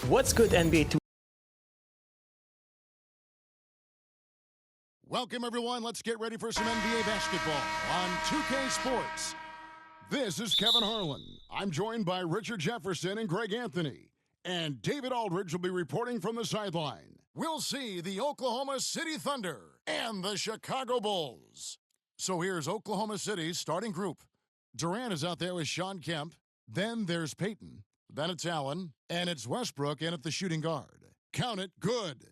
What's good, NBA 2? Welcome, everyone. Let's get ready for some NBA basketball on 2K Sports. This is Kevin Harlan. I'm joined by Richard Jefferson and Greg Anthony. And David Aldridge will be reporting from the sideline. We'll see the Oklahoma City Thunder and the Chicago Bulls. So here's Oklahoma City's starting group. Durant is out there with Sean Kemp. Then there's Payton. Then it's Allen. And it's Westbrook in at the shooting guard. Count it good.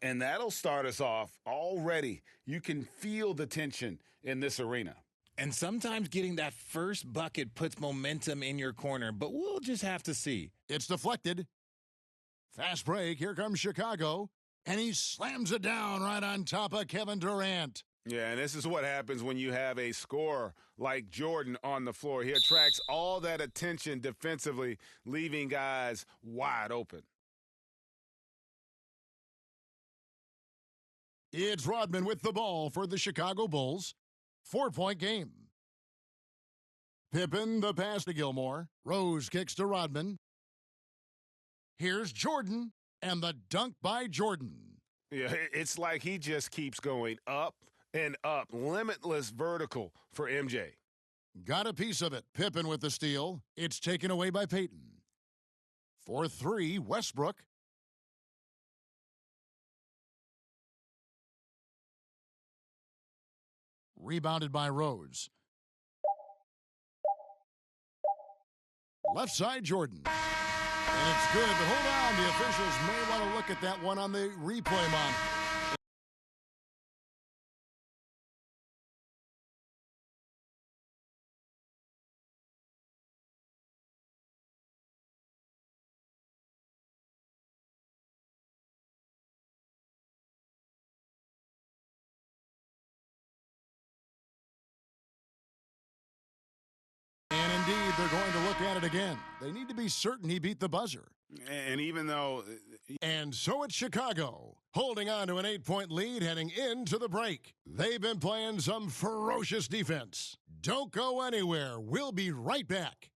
And that'll start us off already. You can feel the tension in this arena. And sometimes getting that first bucket puts momentum in your corner, but we'll just have to see. It's deflected. Fast break. Here comes Chicago. And he slams it down right on top of Kevin Durant. Yeah, and this is what happens when you have a scorer like Jordan on the floor. He attracts all that attention defensively, leaving guys wide open. It's Rodman with the ball for the Chicago Bulls. 4-point game. Pippen, the pass to Gilmore. Rose kicks to Rodman. Here's Jordan, and the dunk by Jordan. Yeah, it's like he just keeps going up and up. Limitless vertical for MJ. Got a piece of it. Pippen with the steal. It's taken away by Payton. For three, Westbrook. Rebounded by Rose. Left side, Jordan. And it's good, but hold on. The officials may want to look at that one on the replay monitor. And indeed, they're going to look at it again. They need to be certain he beat the buzzer. And even though... And so it's Chicago, holding on to an 8-point lead heading into the break. They've been playing some ferocious defense. Don't go anywhere. We'll be right back.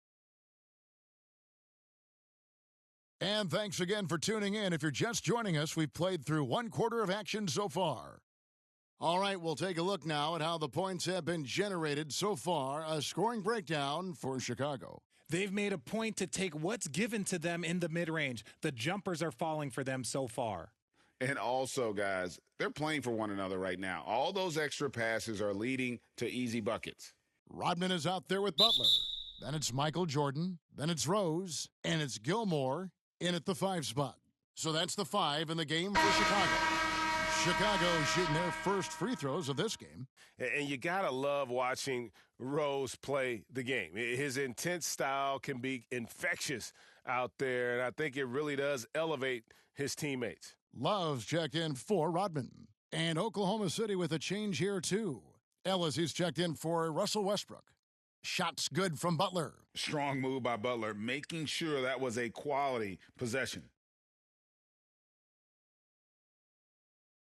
And thanks again for tuning in. If you're just joining us, we've played through one quarter of action so far. All right, we'll take a look now at how the points have been generated so far. A scoring breakdown for Chicago. They've made a point to take what's given to them in the mid-range. The jumpers are falling for them so far. And also, guys, they're playing for one another right now. All those extra passes are leading to easy buckets. Rodman is out there with Butler. Then it's Michael Jordan. Then it's Rose. And it's Gilmore in at the 5 spot. So that's the 5 in the game for Chicago. Chicago shooting their first free throws of this game. And you got to love watching Rose play the game. His intense style can be infectious out there, and I think it really does elevate his teammates. Love's checked in for Rodman. And Oklahoma City with a change here, too. Ellis, he's checked in for Russell Westbrook. Shots good from Butler. Strong move by Butler, making sure that was a quality possession.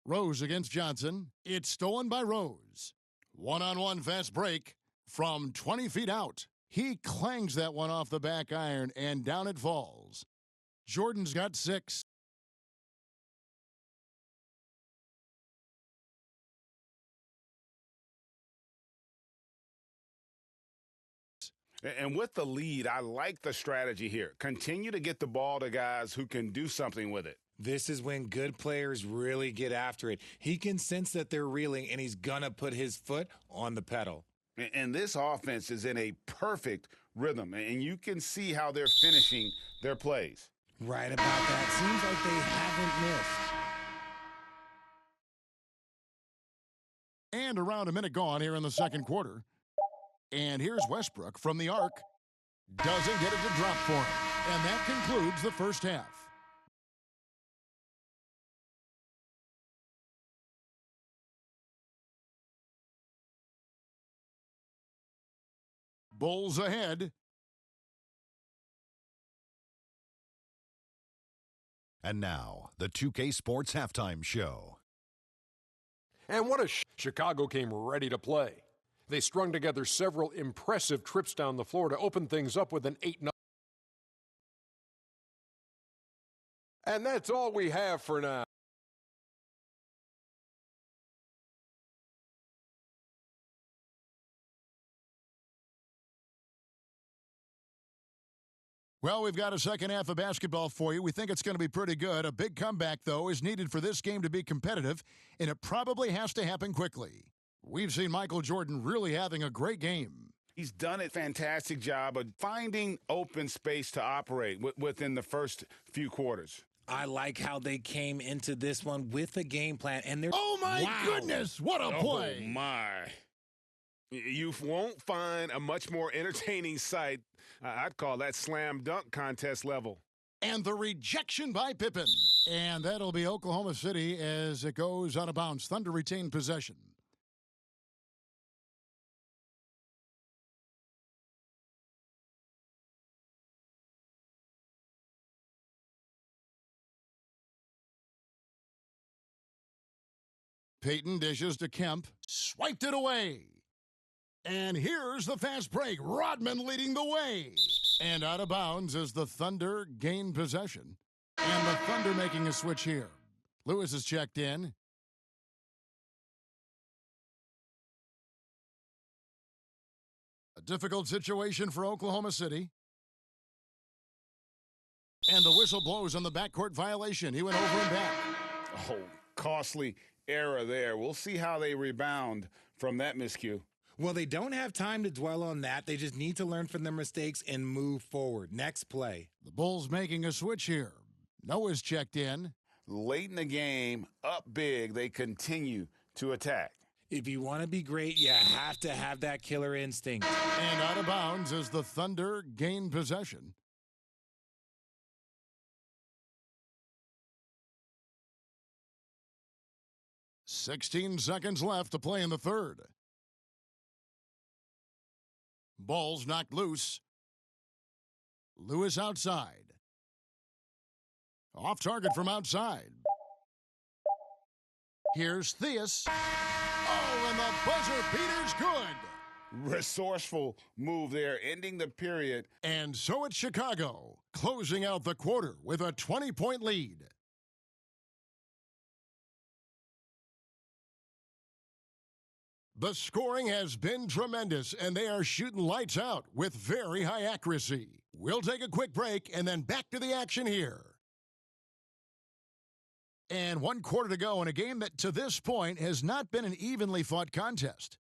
Rose against Johnson. It's stolen by Rose. One-on-one fast break from 20 feet out. He clangs that one off the back iron, and down it falls. Jordan's got 6. And with the lead, I like the strategy here. Continue to get the ball to guys who can do something with it. This is when good players really get after it. He can sense that they're reeling, and he's going to put his foot on the pedal. And this offense is in a perfect rhythm, and you can see how they're finishing their plays. Right about that. Seems like they haven't missed. And around a minute gone here in the second quarter. And here's Westbrook from the arc. Doesn't get it to drop for him. And that concludes the first half. Bulls ahead. And now, the 2K Sports Halftime Show. And what a Chicago came ready to play. They strung together several impressive trips down the floor to open things up with an 8-0. And that's all we have for now. Well, we've got a second half of basketball for you. We think it's going to be pretty good. A big comeback, though, is needed for this game to be competitive, and it probably has to happen quickly. We've seen Michael Jordan really having a great game. He's done a fantastic job of finding open space to operate within the first few quarters. I like how they came into this one with a game plan, and they're Oh, my goodness, what a play. Oh, my. You won't find a much more entertaining sight. I'd call that slam dunk contest level. And the rejection by Pippen. And that'll be Oklahoma City as it goes out of bounds. Thunder retain possession. Peyton dishes to Kemp. Swiped it away. And here's the fast break. Rodman leading the way. And out of bounds as the Thunder gain possession. And the Thunder making a switch here. Lewis is checked in. A difficult situation for Oklahoma City. And the whistle blows on the backcourt violation. He went over and back. Oh, costly error there. We'll see how they rebound from that miscue. Well, they don't have time to dwell on that. They just need to learn from their mistakes and move forward. Next play. The Bulls making a switch here. Noah's checked in. Late in the game, up big, they continue to attack. If you want to be great, you have to have that killer instinct. And out of bounds as the Thunder gain possession. "16 seconds left to play in the third. Ball's knocked loose. Lewis outside. Off target from outside. Here's Theus. Oh, and the buzzer beater's good. Resourceful move there, ending the period. And so it's Chicago, closing out the quarter with a 20-point lead. The scoring has been tremendous, and they are shooting lights out with very high accuracy. We'll take a quick break and then back to the action here. And 1 quarter to go in a game that to this point has not been an evenly fought contest.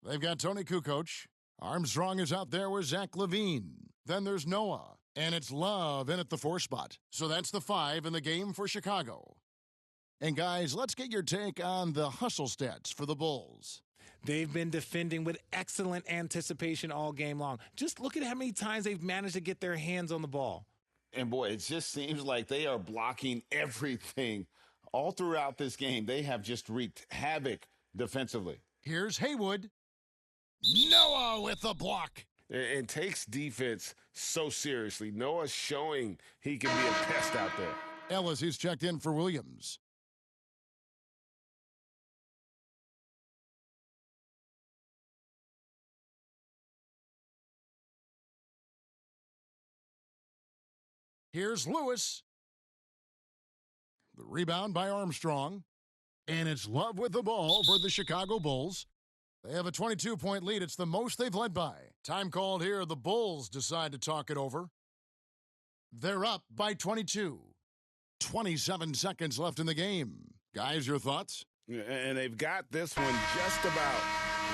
They've got Tony Kukoc. Armstrong is out there with Zach LaVine. Then there's Noah, and it's Love in at the 4 spot. So that's the 5 in the game for Chicago. And guys, let's get your take on the hustle stats for the Bulls. They've been defending with excellent anticipation all game long. Just look at how many times they've managed to get their hands on the ball. And boy, it just seems like they are blocking everything all throughout this game. They have just wreaked havoc defensively. Here's Haywood. Noah with the block. And takes defense so seriously. Noah's showing he can be a pest out there. Ellis, he's checked in for Williams. Here's Lewis. The rebound by Armstrong. And it's Love with the ball for the Chicago Bulls. They have a 22-point lead. It's the most they've led by. Time called here. The Bulls decide to talk it over. They're up by 22. 27 seconds left in the game. Guys, your thoughts? And they've got this one just about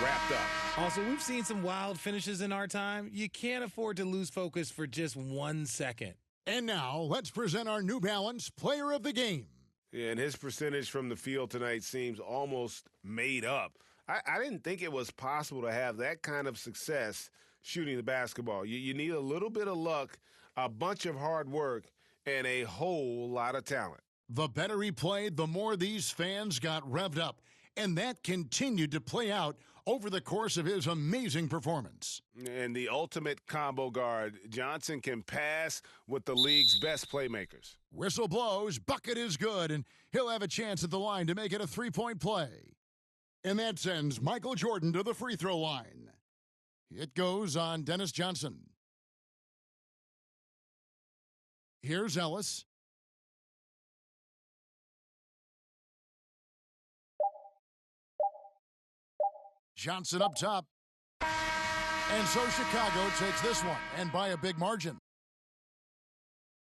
wrapped up. Also, we've seen some wild finishes in our time. You can't afford to lose focus for just 1 second. And now, let's present our New Balance Player of the Game. Yeah, and his percentage from the field tonight seems almost made up. I didn't think it was possible to have that kind of success shooting the basketball. You need a little bit of luck, a bunch of hard work, and a whole lot of talent. The better he played, the more these fans got revved up. And that continued to play out over the course of his amazing performance. And the ultimate combo guard, Johnson can pass with the league's best playmakers. Whistle blows, bucket is good, and he'll have a chance at the line to make it a 3-point play. And that sends Michael Jordan to the free throw line. It goes on Dennis Johnson. Here's Ellis. Johnson up top. And so Chicago takes this one, and by a big margin.